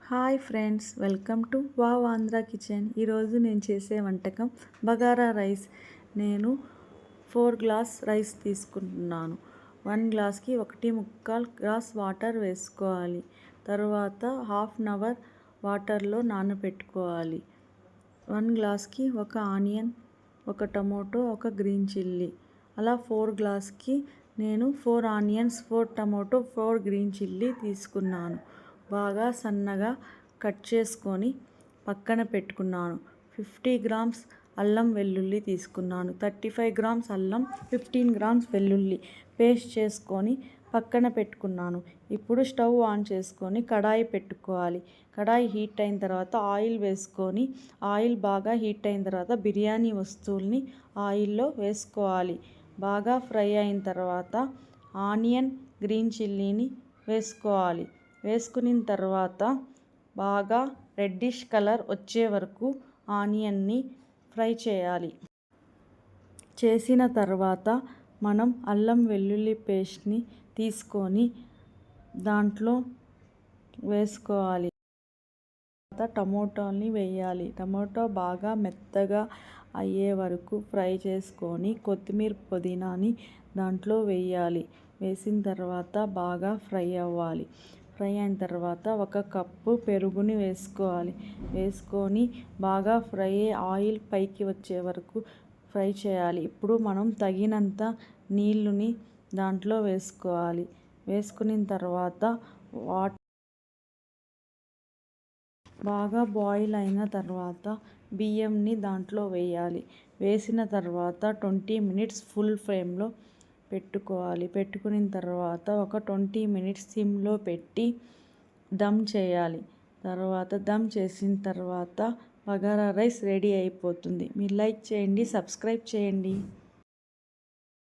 Hi friends, welcome to wow Andhra kitchen. ఈరోజు నేను చేసే వంటకం బగారా రైస్. నేను 4 గ్లాస్ రైస్ తీసుకుంటున్నాను. 1 గ్లాస్కి 1.25 గ్లాస్ వాటర్ వేసుకోవాలి. తర్వాత హాఫ్ అన్ అవర్ వాటర్లో నానబెట్టుకోవాలి. 1 గ్లాస్కి ఒక ఆనియన్, ఒక టమోటో, ఒక గ్రీన్ చిల్లీ. అలా 4 గ్లాస్కి నేను 4 ఆనియన్స్, 4 టమోటో, 4 గ్రీన్ చిల్లీ తీసుకున్నాను. బాగా సన్నగా కట్ చేసుకొని పక్కన పెట్టుకున్నాను. 50 గ్రామ్స్ అల్లం వెల్లుల్లి తీసుకున్నాను. 35 గ్రామ్స్ అల్లం, 15 గ్రామ్స్ వెల్లుల్లి పేస్ట్ చేసుకొని పక్కన పెట్టుకున్నాను. ఇప్పుడు స్టవ్ ఆన్ చేసుకొని కడాయి పెట్టుకోవాలి. కడాయి హీట్ అయిన తర్వాత ఆయిల్ వేసుకొని, ఆయిల్ బాగా హీట్ అయిన తర్వాత బిర్యానీ వస్తువుల్ని ఆయిల్లో వేసుకోవాలి. బాగా ఫ్రై అయిన తర్వాత ఆనియన్, గ్రీన్ చిల్లీని వేసుకోవాలి. వేసుకున్న తర్వాత బాగా రెడ్డిష్ కలర్ వచ్చే వరకు ఆనియన్ని ఫ్రై చేయాలి. చేసిన తర్వాత మనం అల్లం వెల్లుల్లి పేస్ట్ని తీసుకొని దాంట్లో వేసుకోవాలి. తర్వాత టమోటాని వేయాలి. టమోటా బాగా మెత్తగా అయ్యే వరకు ఫ్రై చేసుకొని కొత్తిమీర, పుదీనాని దాంట్లో వేయాలి. వేసిన తర్వాత బాగా ఫ్రై అవ్వాలి. ఫ్రై అయిన తర్వాత 1 కప్పు పెరుగుని వేసుకోవాలి. వేసుకొని బాగా ఫ్రై ఆయిల్ పైకి వచ్చే వరకు ఫ్రై చేయాలి. ఇప్పుడు మనం తగినంత నీళ్ళని దాంట్లో వేసుకోవాలి. వేసుకున్న తర్వాత బాగా బాయిల్ అయిన తర్వాత బియ్యంని దాంట్లో వేయాలి. వేసిన తర్వాత 20 మినిట్స్ ఫుల్ ఫ్లేమ్లో పెట్టుకోవాలి. పెట్టుకున్న తర్వాత ఒక 20 మినిట్స్ సిమ్లో పెట్టి దమ్ చేయాలి. తర్వాత దమ్ చేసిన తర్వాత బగారా రైస్ రెడీ అయిపోతుంది. మీరు లైక్ చేయండి, సబ్స్క్రైబ్ చేయండి.